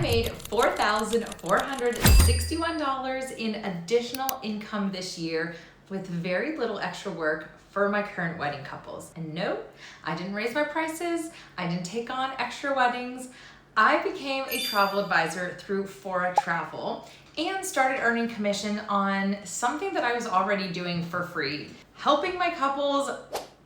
I made $4,461 in additional income this year with very little extra work for my current wedding couples. And no, I didn't raise my prices. I didn't take on extra weddings. I became a travel advisor through FORA Travel and started earning commission on something that I was already doing for free, helping my couples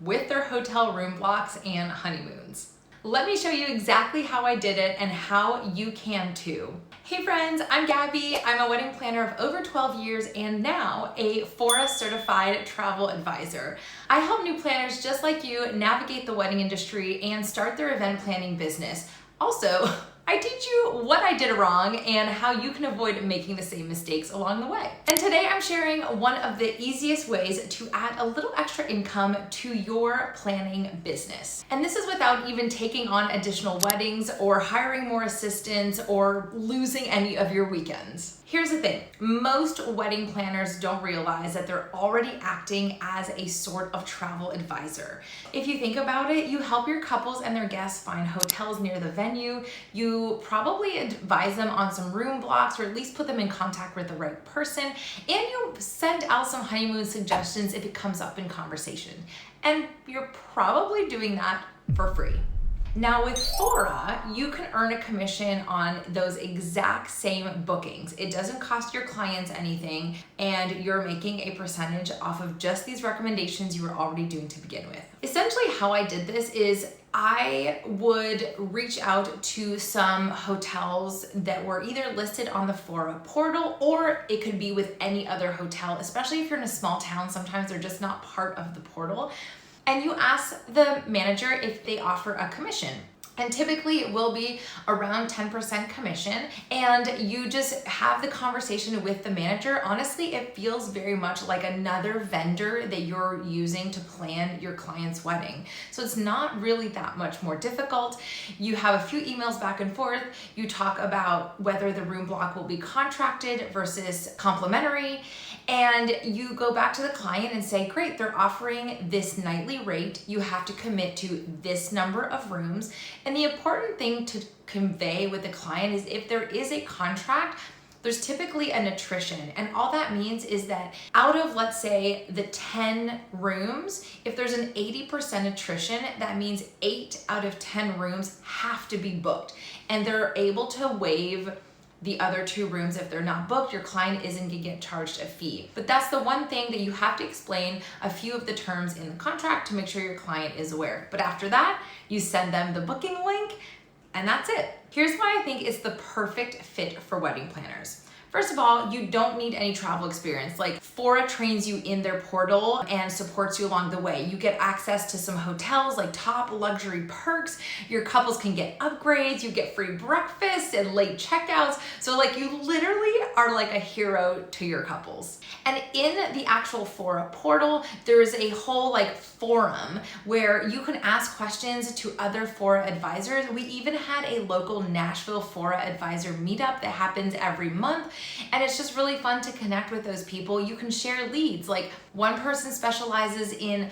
with their hotel room blocks and honeymoons. Let me show you exactly how I did it and how you can too. Hey friends, I'm Gabby. I'm a wedding planner of over 12 years and now a FORA certified travel advisor. I help new planners just like you navigate the wedding industry and start their event planning business. Also, I teach you what I did wrong and how you can avoid making the same mistakes along the way. And today I'm sharing one of the easiest ways to add a little extra income to your planning business. And this is without even taking on additional weddings or hiring more assistants or losing any of your weekends. Here's the thing, most wedding planners don't realize that they're already acting as a sort of travel advisor. If you think about it, you help your couples and their guests find hotels near the venue. You probably advise them on some room blocks or at least put them in contact with the right person. And you send out some honeymoon suggestions if it comes up in conversation. And you're probably doing that for free. Now with FORA, you can earn a commission on those exact same bookings. It doesn't cost your clients anything and you're making a percentage off of just these recommendations you were already doing to begin with. Essentially how I did this is I would reach out to some hotels that were either listed on the FORA portal or it could be with any other hotel, especially if you're in a small town, sometimes they're just not part of the portal. And you ask the manager if they offer a commission. And typically it will be around 10% commission and you just have the conversation with the manager. Honestly, it feels very much like another vendor that you're using to plan your client's wedding. So it's not really that much more difficult. You have a few emails back and forth. You talk about whether the room block will be contracted versus complimentary. And you go back to the client and say, great, they're offering this nightly rate. You have to commit to this number of rooms. And the important thing to convey with the client is if there is a contract, there's typically an attrition. And all that means is that out of, let's say, the 10 rooms, if there's an 80% attrition, that means 8 out of 10 rooms have to be booked. And they're able to waive the other 2 rooms if they're not booked. Your client isn't gonna get charged a fee. But that's the one thing that you have to explain a few of the terms in the contract to make sure your client is aware. But after that, you send them the booking link and that's it. Here's why I think it's the perfect fit for wedding planners. First of all, you don't need any travel experience. Like FORA trains you in their portal and supports you along the way. You get access to some hotels, like top luxury perks. Your couples can get upgrades. You get free breakfast and late checkouts. So like you literally are like a hero to your couples. And in the actual FORA portal, there is a whole like forum where you can ask questions to other FORA advisors. We even had a local Nashville FORA advisor meetup that happens every month. And it's just really fun to connect with those people. You can share leads. Like one person specializes in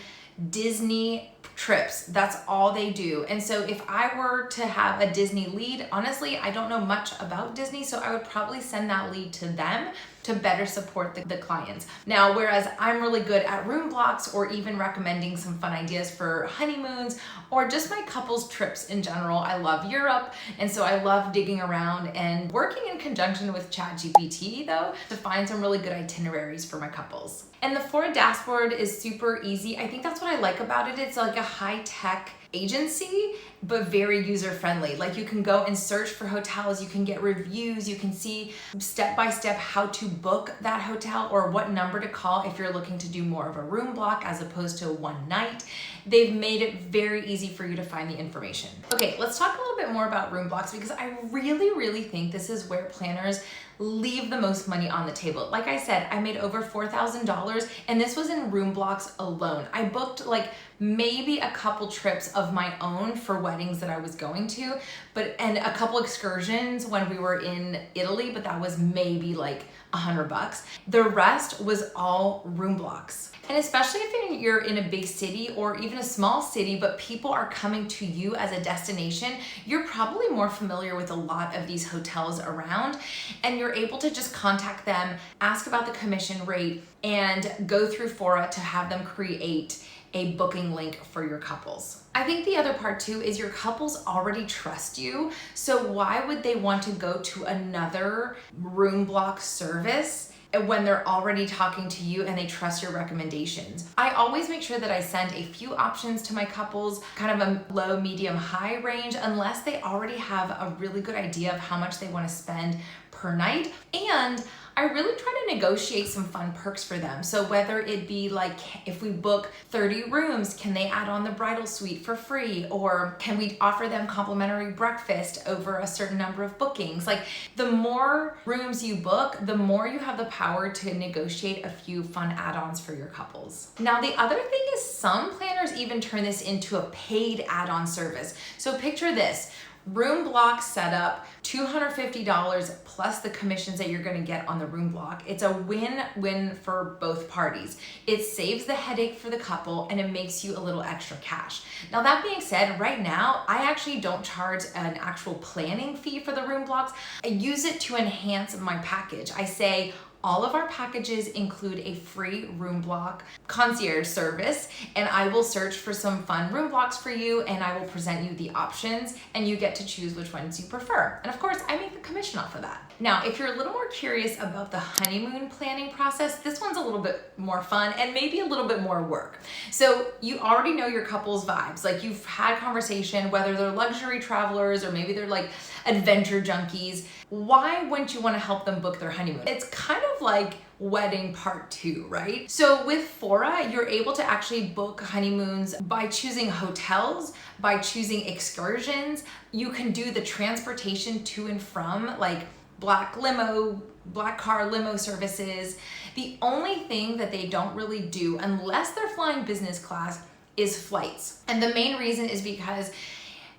Disney trips. That's all they do. And so if I were to have a Disney lead, honestly, I don't know much about Disney, so I would probably send that lead to them to better support the clients. Now, whereas I'm really good at room blocks or even recommending some fun ideas for honeymoons or just my couples trips in general. I love Europe, and so I love digging around and working in conjunction with ChatGPT though to find some really good itineraries for my couples. And the FORA dashboard is super easy. I think that's what I like about it. It's like a high-tech agency, but very user-friendly. Like you can go and search for hotels, you can get reviews, you can see step-by-step how to book that hotel or what number to call if you're looking to do more of a room block as opposed to one night. They've made it very easy for you to find the information. Okay, let's talk a little bit more about room blocks because I really think this is where planners leave the most money on the table. Like I said, I made over $4,000 and this was in room blocks alone. I booked like maybe a couple trips of my own for weddings that I was going to, and a couple excursions when we were in Italy, but that was maybe like $100. The rest was all room blocks. And especially if you're in a big city or even a small city, but people are coming to you as a destination, you're probably more familiar with a lot of these hotels around, and you're able to just contact them, ask about the commission rate, and go through FORA to have them create a booking link for your couples. I think the other part too is your couples already trust you, so why would they want to go to another room block service when they're already talking to you and they trust your recommendations? I always make sure that I send a few options to my couples, kind of a low, medium, high range, unless they already have a really good idea of how much they want to spend per night. And I really try to negotiate some fun perks for them. So whether it be like, if we book 30 rooms, can they add on the bridal suite for free? Or can we offer them complimentary breakfast over a certain number of bookings? Like, the more rooms you book, the more you have the power to negotiate a few fun add-ons for your couples. Now, the other thing is some planners even turn this into a paid add-on service. So picture this. Room block setup, $250 plus the commissions that you're gonna get on the room block. It's a win-win for both parties. It saves the headache for the couple and it makes you a little extra cash. Now, that being said, right now, I actually don't charge an actual planning fee for the room blocks. I use it to enhance my package. I say, all of our packages include a free room block concierge service, and I will search for some fun room blocks for you, and I will present you the options, and you get to choose which ones you prefer. And of course, I make the commission off of that. Now, if you're a little more curious about the honeymoon planning process, this one's a little bit more fun and maybe a little bit more work. So you already know your couple's vibes. Like, you've had conversation, whether they're luxury travelers or maybe they're like adventure junkies. Why wouldn't you want to help them book their honeymoon? It's kind of like wedding part 2, right? So with FORA, you're able to actually book honeymoons by choosing hotels, by choosing excursions. You can do the transportation to and from, like black car limo services. The only thing that they don't really do, unless they're flying business class, is flights. And the main reason is because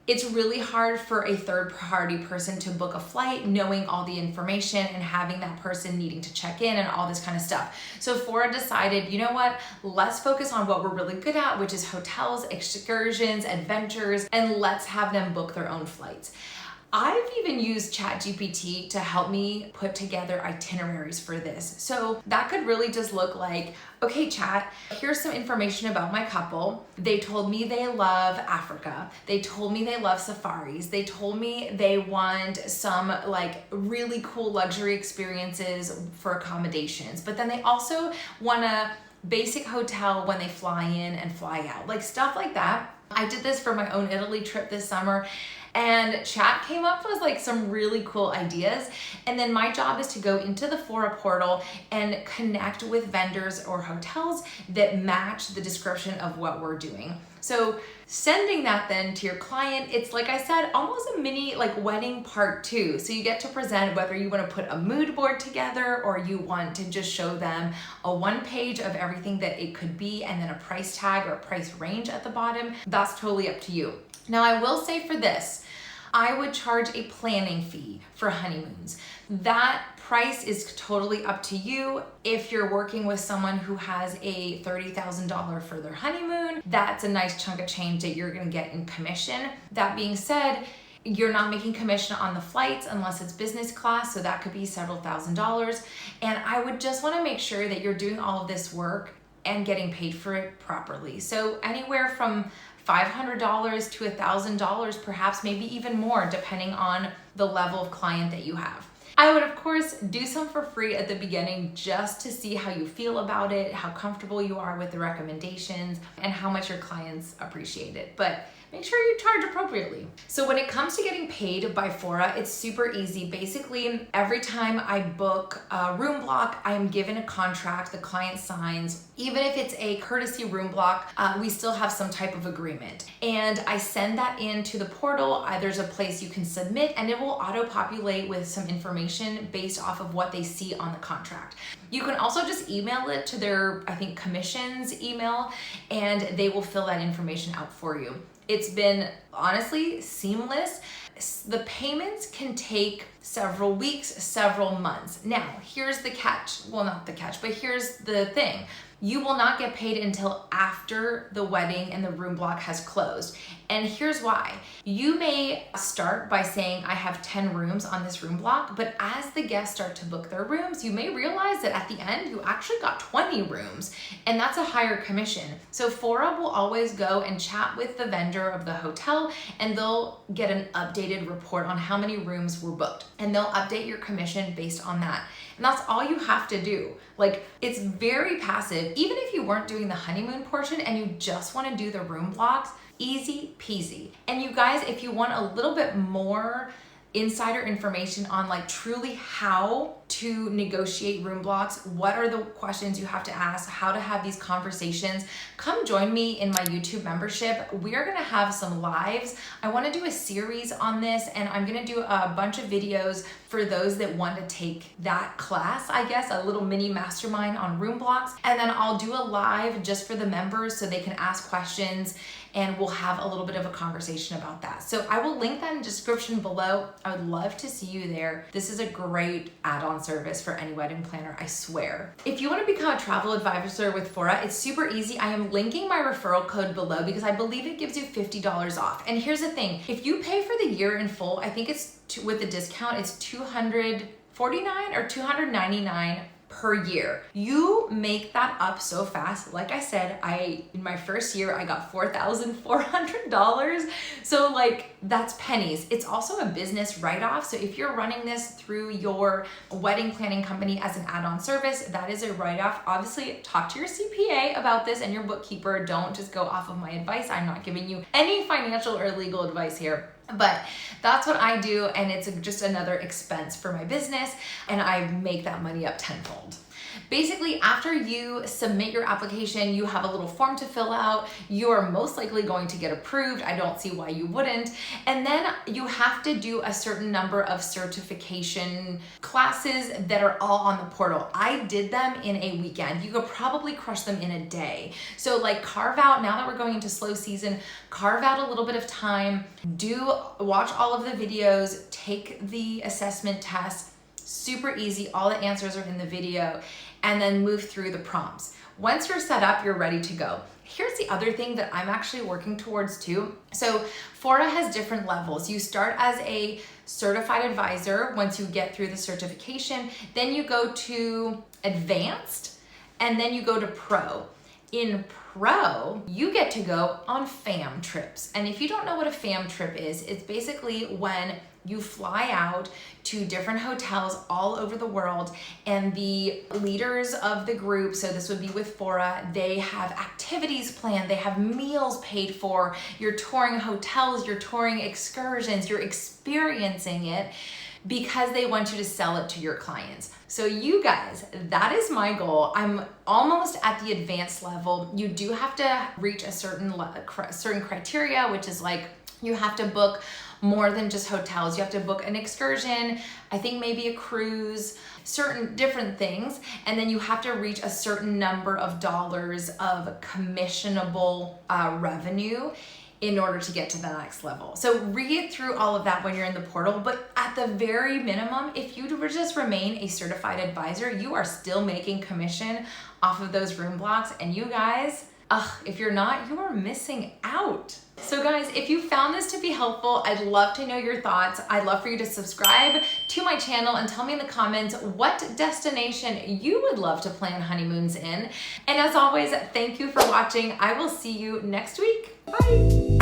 it's really hard for a third-party person to book a flight, knowing all the information and having that person needing to check in and all this kind of stuff. So FORA decided, you know what, let's focus on what we're really good at, which is hotels, excursions, adventures, and let's have them book their own flights. I've even used ChatGPT to help me put together itineraries for this. So that could really just look like, okay, chat, here's some information about my couple. They told me they love Africa. They told me they love safaris. They told me they want some like really cool luxury experiences for accommodations. But then they also want a basic hotel when they fly in and fly out, like stuff like that. I did this for my own Italy trip this summer, and chat came up with like some really cool ideas. And then my job is to go into the FORA portal and connect with vendors or hotels that match the description of what we're doing. So sending that then to your client, it's like I said, almost a mini like wedding part 2. So you get to present whether you want to put a mood board together or you want to just show them a one page of everything that it could be and then a price tag or a price range at the bottom. That's totally up to you. Now, I will say for this, I would charge a planning fee for honeymoons. That price is totally up to you. If you're working with someone who has a $30,000 for their honeymoon, that's a nice chunk of change that you're gonna get in commission. That being said, you're not making commission on the flights unless it's business class, so that could be several $1,000s. And I would just wanna make sure that you're doing all of this work and getting paid for it properly. So anywhere from $500 to $1,000, perhaps maybe even more, depending on the level of client that you have. I would, of course, do some for free at the beginning just to see how you feel about it, how comfortable you are with the recommendations, and how much your clients appreciate it. But make sure you charge appropriately. So when it comes to getting paid by FORA, it's super easy. Basically, every time I book a room block, I am given a contract, the client signs. Even if it's a courtesy room block, we still have some type of agreement. And I send that into the portal. There's a place you can submit and it will auto-populate with some information based off of what they see on the contract. You can also just email it to their, I think, commissions email, and they will fill that information out for you. It's been honestly seamless. The payments can take several weeks, several months. Now, here's the catch. Well, not the catch, but here's the thing. You will not get paid until after the wedding and the room block has closed. And here's why. You may start by saying, I have 10 rooms on this room block, but as the guests start to book their rooms, you may realize that at the end, you actually got 20 rooms, and that's a higher commission. So FORA will always go and chat with the vendor of the hotel, and they'll get an updated report on how many rooms were booked, and they'll update your commission based on that. And that's all you have to do. Like, it's very passive. Even if you weren't doing the honeymoon portion and you just want to do the room blocks, easy peasy. And you guys, if you want a little bit more insider information on like truly how to negotiate room blocks, what are the questions you have to ask, how to have these conversations, come join me in my YouTube membership. We are gonna have some lives. I wanna do a series on this, and I'm gonna do a bunch of videos for those that want to take that class, I guess, a little mini mastermind on room blocks. And then I'll do a live just for the members so they can ask questions, and we'll have a little bit of a conversation about that. So I will link that in the description below. I would love to see you there. This is a great add-on service for any wedding planner, I swear. If you want to become a travel advisor with FORA, it's super easy. I am linking my referral code below because I believe it gives you $50 off. And here's the thing, if you pay for the year in full, I think it's with the discount, it's $249 or $299 per year. You make that up so fast. Like I said, in my first year, I got $4,400. So like, that's pennies. It's also a business write-off. So if you're running this through your wedding planning company as an add-on service, that is a write-off. Obviously, talk to your CPA about this and your bookkeeper. Don't just go off of my advice. I'm not giving you any financial or legal advice here. But that's what I do, and it's just another expense for my business, and I make that money up tenfold. Basically, after you submit your application, you have a little form to fill out. You are most likely going to get approved. I don't see why you wouldn't. And then you have to do a certain number of certification classes that are all on the portal. I did them in a weekend. You could probably crush them in a day. So like, carve out, now that we're going into slow season, carve out a little bit of time, watch all of the videos, take the assessment test. Super easy, all the answers are in the video, and then move through the prompts. Once you're set up, you're ready to go. Here's the other thing that I'm actually working towards too. So FORA has different levels. You start as a certified advisor once you get through the certification, then you go to advanced, and then you go to pro. In pro, you get to go on fam trips. And if you don't know what a fam trip is, it's basically when you fly out to different hotels all over the world, and the leaders of the group, so this would be with FORA, they have activities planned, they have meals paid for, you're touring hotels, you're touring excursions, you're experiencing it because they want you to sell it to your clients. So you guys, that is my goal. I'm almost at the advanced level. You do have to reach a certain criteria, which is like, you have to book more than just hotels. You have to book an excursion, I think maybe a cruise, certain different things. And then you have to reach a certain number of dollars of commissionable revenue in order to get to the next level. So read through all of that when you're in the portal, but at the very minimum, if you just remain a certified advisor, you are still making commission off of those room blocks. And you guys, if you're not, you are missing out. So guys, if you found this to be helpful, I'd love to know your thoughts. I'd love for you to subscribe to my channel and tell me in the comments what destination you would love to plan honeymoons in. And as always, thank you for watching. I will see you next week. Bye.